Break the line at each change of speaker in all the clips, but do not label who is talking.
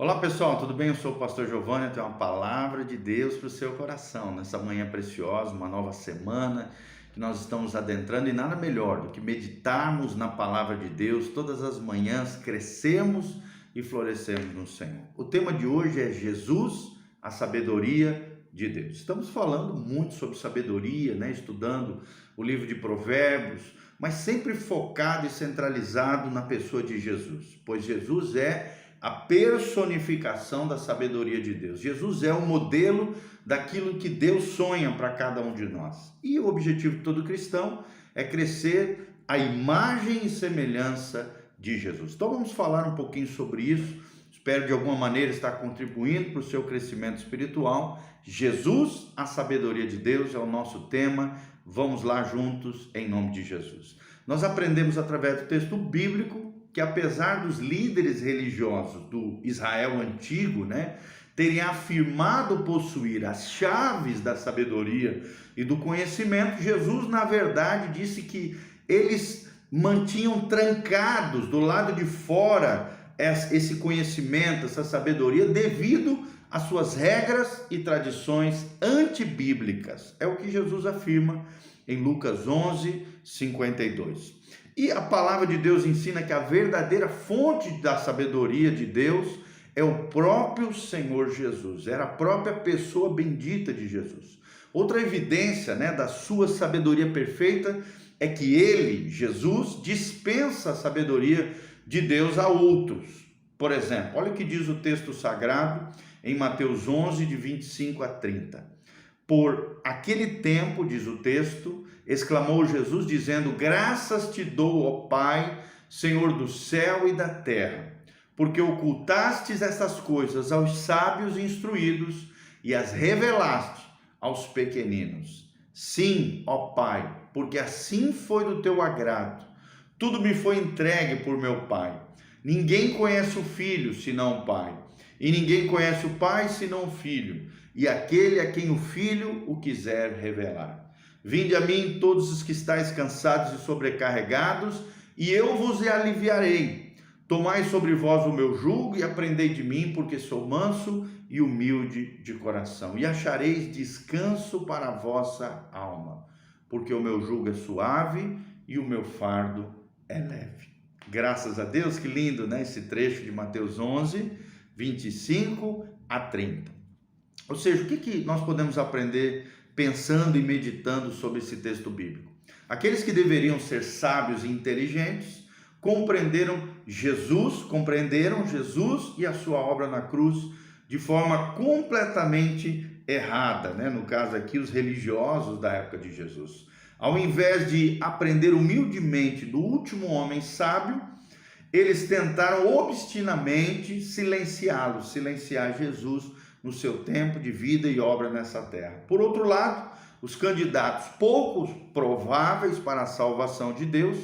Olá pessoal, tudo bem? Eu sou o pastor Giovanni, eu tenho uma palavra de Deus para o seu coração nessa manhã preciosa, uma nova semana que nós estamos adentrando, e nada melhor do que meditarmos na palavra de Deus todas as manhãs, crescemos e florescemos no Senhor. O tema de hoje é Jesus, a sabedoria de Deus. Estamos falando muito sobre sabedoria, estudando o livro de Provérbios, mas sempre focado e centralizado na pessoa de Jesus, pois Jesus é a personificação da sabedoria de Deus. Jesus é o modelo daquilo que Deus sonha para cada um de nós. E o objetivo de todo cristão é crescer à imagem e semelhança de Jesus. Então vamos falar um pouquinho sobre isso. Espero de alguma maneira estar contribuindo para o seu crescimento espiritual. Jesus, a sabedoria de Deus, é o nosso tema. Vamos lá juntos em nome de Jesus. Nós aprendemos através do texto bíblico que apesar dos líderes religiosos do Israel antigo, terem afirmado possuir as chaves da sabedoria e do conhecimento, Jesus, na verdade, disse que eles mantinham trancados do lado de fora esse conhecimento, essa sabedoria, devido às suas regras e tradições antibíblicas. É o que Jesus afirma em Lucas 11, 52. E a palavra de Deus ensina que a verdadeira fonte da sabedoria de Deus é o próprio Senhor Jesus, era a própria pessoa bendita de Jesus. Outra evidência, da sua sabedoria perfeita é que ele, Jesus, dispensa a sabedoria de Deus a outros. Por exemplo, olha o que diz o texto sagrado em Mateus 11, de 25 a 30. Por aquele tempo, diz o texto, exclamou Jesus dizendo: graças te dou, ó Pai, Senhor do céu e da terra, porque ocultastes essas coisas aos sábios instruídos e as revelaste aos pequeninos. Sim, ó Pai, porque assim foi do teu agrado. Tudo me foi entregue por meu Pai. Ninguém conhece o Filho senão o Pai, e ninguém conhece o Pai senão o Filho, e aquele a quem o Filho o quiser revelar. Vinde a mim todos os que estáis cansados e sobrecarregados, e eu vos aliviarei. Tomai sobre vós o meu jugo e aprendei de mim, porque sou manso e humilde de coração, e achareis descanso para a vossa alma, porque o meu jugo é suave e o meu fardo é leve. Graças a Deus, que lindo, esse trecho de Mateus 11, 25 a 30. Ou seja, o que nós podemos aprender pensando e meditando sobre esse texto bíblico? Aqueles que deveriam ser sábios e inteligentes compreenderam Jesus e a sua obra na cruz de forma completamente errada, no caso aqui os religiosos da época de Jesus. Ao invés de aprender humildemente do último homem sábio, eles tentaram obstinadamente silenciar Jesus no seu tempo de vida e obra nessa terra. Por outro lado, os candidatos pouco prováveis para a salvação de Deus,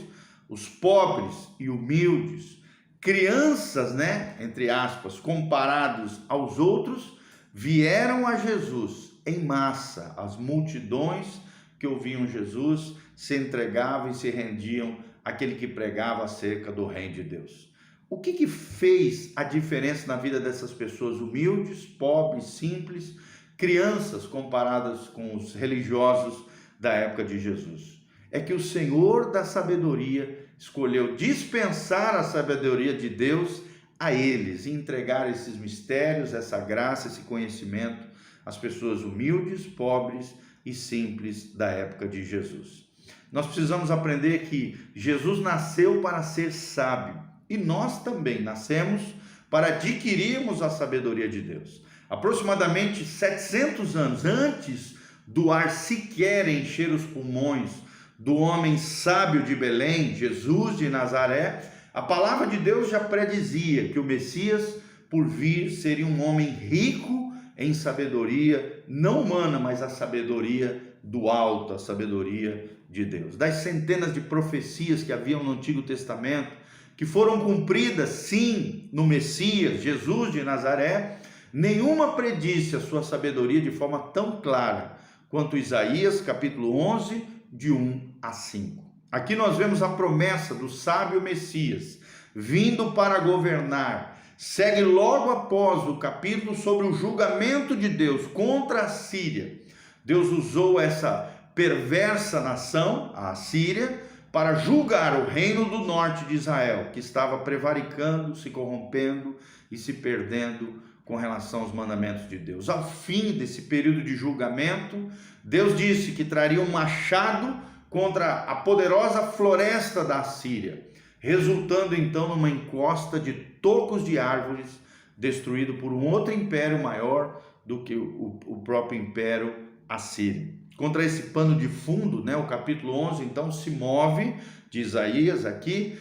os pobres e humildes, crianças, entre aspas, comparados aos outros, vieram a Jesus em massa. As multidões que ouviam Jesus se entregavam e se rendiam àquele que pregava acerca do reino de Deus. O que fez a diferença na vida dessas pessoas humildes, pobres, simples, crianças comparadas com os religiosos da época de Jesus? É que o Senhor da sabedoria escolheu dispensar a sabedoria de Deus a eles e entregar esses mistérios, essa graça, esse conhecimento às pessoas humildes, pobres e simples da época de Jesus. Nós precisamos aprender que Jesus nasceu para ser sábio. E nós também nascemos para adquirirmos a sabedoria de Deus. Aproximadamente 700 anos antes do ar sequer encher os pulmões do homem sábio de Belém, Jesus de Nazaré, a palavra de Deus já predizia que o Messias, por vir, seria um homem rico em sabedoria, não humana, mas a sabedoria do alto, a sabedoria de Deus. Das centenas de profecias que haviam no Antigo Testamento, que foram cumpridas, sim, no Messias, Jesus de Nazaré, nenhuma predisse a sua sabedoria de forma tão clara quanto Isaías, capítulo 11, de 1 a 5. Aqui nós vemos a promessa do sábio Messias, vindo para governar, segue logo após o capítulo sobre o julgamento de Deus contra a Síria. Deus usou essa perversa nação, a Assíria, para julgar o reino do norte de Israel, que estava prevaricando, se corrompendo e se perdendo com relação aos mandamentos de Deus. Ao fim desse período de julgamento, Deus disse que traria um machado contra a poderosa floresta da Assíria, resultando então numa encosta de tocos de árvores, destruído por um outro império maior do que o próprio império assírio. Contra esse pano de fundo, o capítulo 11 então se move de Isaías aqui,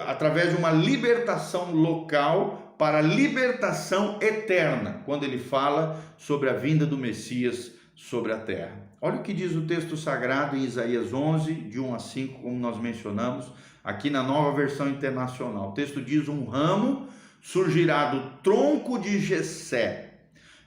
através de uma libertação local para a libertação eterna, quando ele fala sobre a vinda do Messias sobre a terra. Olha o que diz o texto sagrado em Isaías 11, de 1 a 5, como nós mencionamos, aqui na Nova Versão Internacional. O texto diz: um ramo surgirá do tronco de Jessé,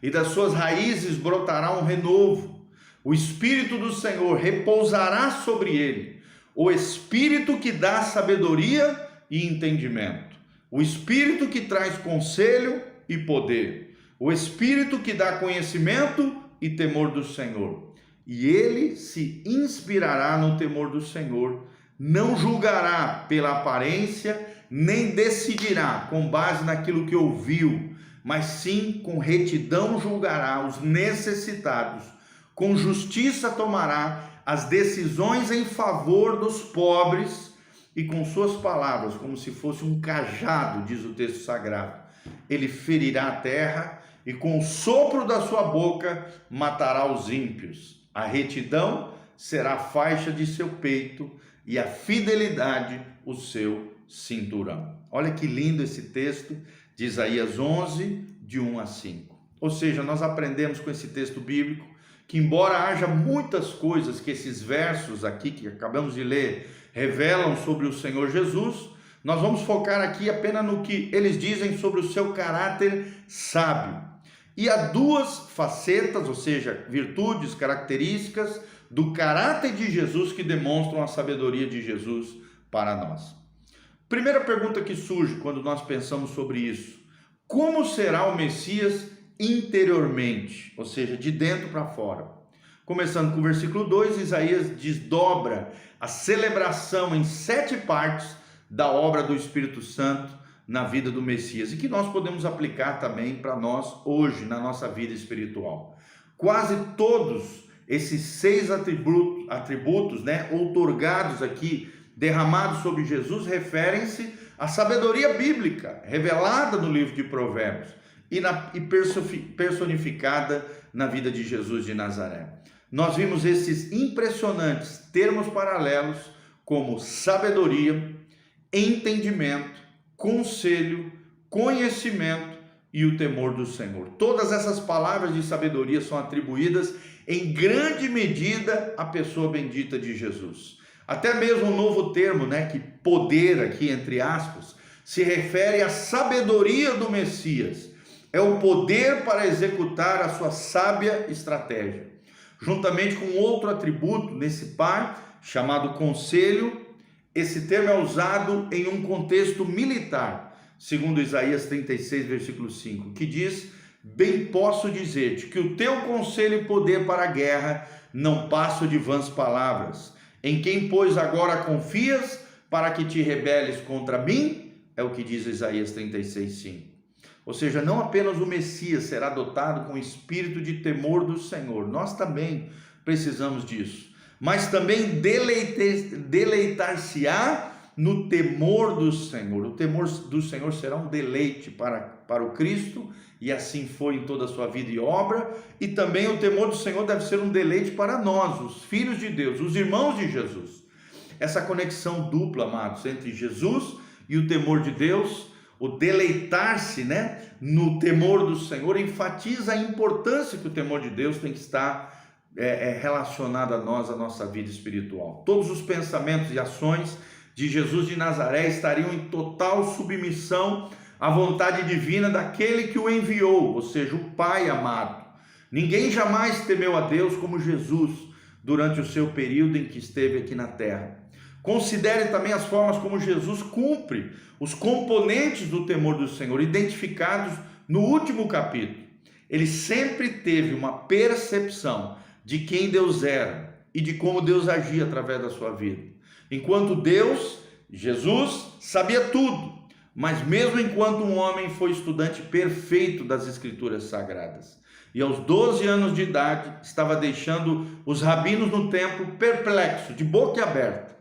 e das suas raízes brotará um renovo. O Espírito do Senhor repousará sobre ele, o Espírito que dá sabedoria e entendimento, o Espírito que traz conselho e poder, o Espírito que dá conhecimento e temor do Senhor. E ele se inspirará no temor do Senhor, não julgará pela aparência, nem decidirá com base naquilo que ouviu, mas sim com retidão julgará os necessitados, com justiça tomará as decisões em favor dos pobres, e com suas palavras, como se fosse um cajado, diz o texto sagrado, ele ferirá a terra, e com o sopro da sua boca matará os ímpios. A retidão será a faixa de seu peito, e a fidelidade o seu cinturão. Olha que lindo esse texto de Isaías 11, de 1 a 5. Ou seja, nós aprendemos com esse texto bíblico que, embora haja muitas coisas que esses versos aqui que acabamos de ler revelam sobre o Senhor Jesus, nós vamos focar aqui apenas no que eles dizem sobre o seu caráter sábio. E há duas facetas, ou seja, virtudes, características do caráter de Jesus que demonstram a sabedoria de Jesus para nós. Primeira pergunta que surge quando nós pensamos sobre isso: como será o Messias interiormente, ou seja, de dentro para fora? Começando com o versículo 2, Isaías desdobra a celebração em 7 partes da obra do Espírito Santo na vida do Messias, e que nós podemos aplicar também para nós hoje, na nossa vida espiritual. Quase todos esses 6 atributos, outorgados aqui, derramados sobre Jesus, referem-se à sabedoria bíblica, revelada no livro de Provérbios, e personificada na vida de Jesus de Nazaré. Nós vimos esses impressionantes termos paralelos como sabedoria, entendimento, conselho, conhecimento e o temor do Senhor. Todas essas palavras de sabedoria são atribuídas em grande medida à pessoa bendita de Jesus. Até mesmo um novo termo, que poder aqui, entre aspas, se refere à sabedoria do Messias. É o poder para executar a sua sábia estratégia. Juntamente com outro atributo nesse par, chamado conselho, esse termo é usado em um contexto militar, segundo Isaías 36, versículo 5, que diz: bem posso dizer-te que o teu conselho e poder para a guerra não passam de vãs palavras. Em quem, pois, agora confias para que te rebeles contra mim? É o que diz Isaías 36, 5. Ou seja, não apenas o Messias será dotado com espírito de temor do Senhor, nós também precisamos disso, mas também deleitar-se-á no temor do Senhor. O temor do Senhor será um deleite para o Cristo, e assim foi em toda a sua vida e obra, e também o temor do Senhor deve ser um deleite para nós, os filhos de Deus, os irmãos de Jesus. Essa conexão dupla, amados, entre Jesus e o temor de Deus, o deleitar-se, no temor do Senhor, enfatiza a importância que o temor de Deus tem que estar relacionado a nós, a nossa vida espiritual. Todos os pensamentos e ações de Jesus de Nazaré estariam em total submissão à vontade divina daquele que o enviou, ou seja, o Pai amado. Ninguém jamais temeu a Deus como Jesus durante o seu período em que esteve aqui na terra. Considere também as formas como Jesus cumpre os componentes do temor do Senhor, identificados no último capítulo. Ele sempre teve uma percepção de quem Deus era e de como Deus agia através da sua vida. Enquanto Deus, Jesus, sabia tudo, mas mesmo enquanto um homem foi estudante perfeito das Escrituras Sagradas. E aos 12 anos de idade, estava deixando os rabinos no templo perplexo, de boca aberta.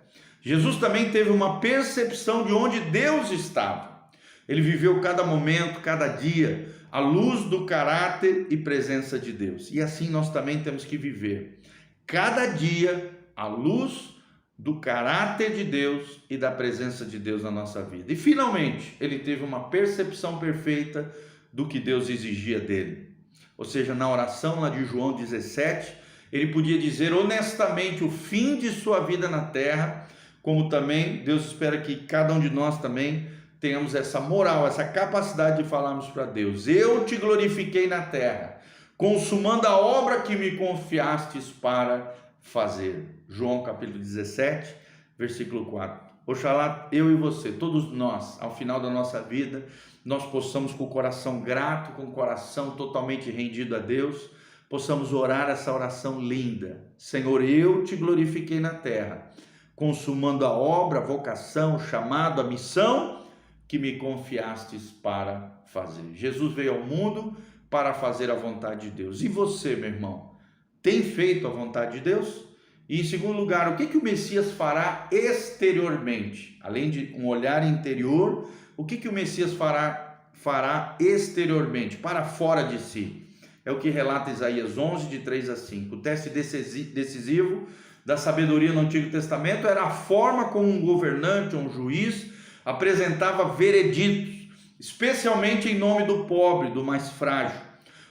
Jesus também teve uma percepção de onde Deus estava. Ele viveu cada momento, cada dia, à luz do caráter e presença de Deus. E assim nós também temos que viver cada dia à luz do caráter de Deus e da presença de Deus na nossa vida. E finalmente, ele teve uma percepção perfeita do que Deus exigia dele. Ou seja, na oração lá de João 17, ele podia dizer honestamente o fim de sua vida na terra, como também Deus espera que cada um de nós também tenhamos essa moral, essa capacidade de falarmos para Deus: eu te glorifiquei na terra, consumando a obra que me confiastes para fazer. João capítulo 17, versículo 4. Oxalá eu e você, todos nós, ao final da nossa vida, nós possamos com o coração grato, com o coração totalmente rendido a Deus, possamos orar essa oração linda: Senhor, eu te glorifiquei na terra, consumando a obra, a vocação, o chamado, a missão que me confiastes para fazer. Jesus veio ao mundo para fazer a vontade de Deus. E você, meu irmão, tem feito a vontade de Deus? E em segundo lugar, o que o Messias fará exteriormente? Além de um olhar interior, o que o Messias fará exteriormente, para fora de si? É o que relata Isaías 11, de 3 a 5. O teste decisivo da sabedoria no Antigo Testamento era a forma como um governante, um juiz, apresentava vereditos, especialmente em nome do pobre, do mais frágil.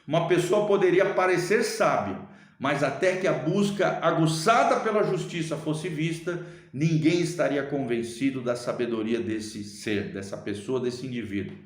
Uma pessoa poderia parecer sábia, mas até que a busca aguçada pela justiça fosse vista, ninguém estaria convencido da sabedoria desse ser, dessa pessoa, desse indivíduo.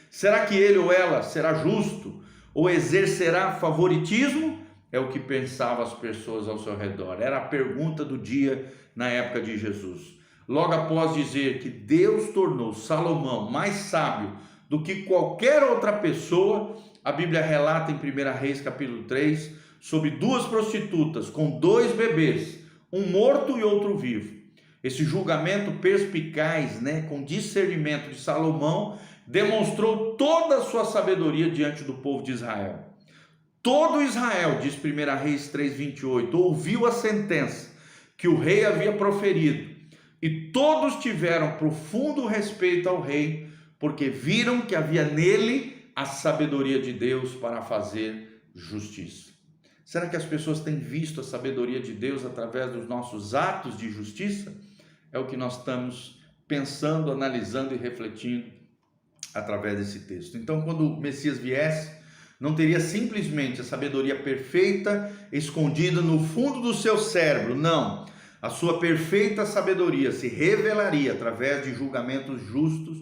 Será que ele ou ela será justo ou exercerá favoritismo? É o que pensavam as pessoas ao seu redor. Era a pergunta do dia na época de Jesus. Logo após dizer que Deus tornou Salomão mais sábio do que qualquer outra pessoa, a Bíblia relata em 1 Reis capítulo 3 sobre duas prostitutas com 2 bebês, um morto e outro vivo. Esse julgamento perspicaz, com discernimento de Salomão, demonstrou toda a sua sabedoria diante do povo de Israel. Todo Israel, diz 1 Reis 3:28, ouviu a sentença que o rei havia proferido, e todos tiveram profundo respeito ao rei, porque viram que havia nele a sabedoria de Deus para fazer justiça. Será que as pessoas têm visto a sabedoria de Deus através dos nossos atos de justiça? É o que nós estamos pensando, analisando e refletindo através desse texto. Então, quando o Messias viesse, não teria simplesmente a sabedoria perfeita escondida no fundo do seu cérebro, não. A sua perfeita sabedoria se revelaria através de julgamentos justos,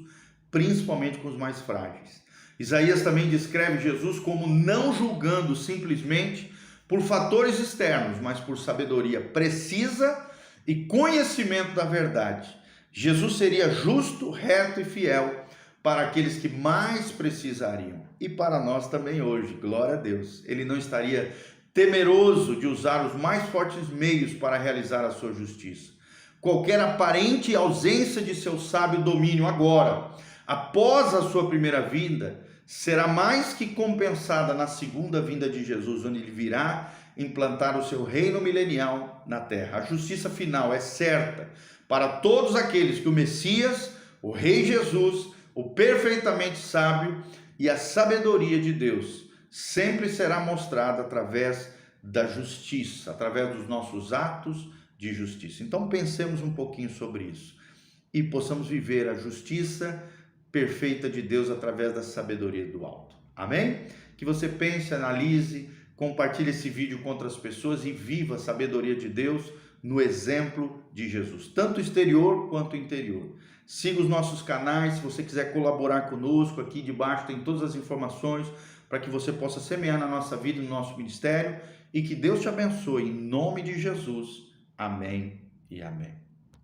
principalmente com os mais frágeis. Isaías também descreve Jesus como não julgando simplesmente por fatores externos, mas por sabedoria precisa e conhecimento da verdade. Jesus seria justo, reto e fiel para aqueles que mais precisariam. E para nós também hoje, glória a Deus. Ele não estaria temeroso de usar os mais fortes meios para realizar a sua justiça. Qualquer aparente ausência de seu sábio domínio agora, após a sua primeira vinda, será mais que compensada na segunda vinda de Jesus, onde ele virá implantar o seu reino milenial na terra. A justiça final é certa para todos aqueles que o Messias, o Rei Jesus, o perfeitamente sábio e a sabedoria de Deus sempre será mostrada através da justiça, através dos nossos atos de justiça. Então pensemos um pouquinho sobre isso e possamos viver a justiça perfeita de Deus através da sabedoria do alto. Amém? Que você pense, analise, compartilhe esse vídeo com outras pessoas e viva a sabedoria de Deus no exemplo de Jesus, tanto exterior quanto interior. Siga os nossos canais, se você quiser colaborar conosco, aqui debaixo tem todas as informações para que você possa semear na nossa vida, no nosso ministério, e que Deus te abençoe, em nome de Jesus. Amém e amém.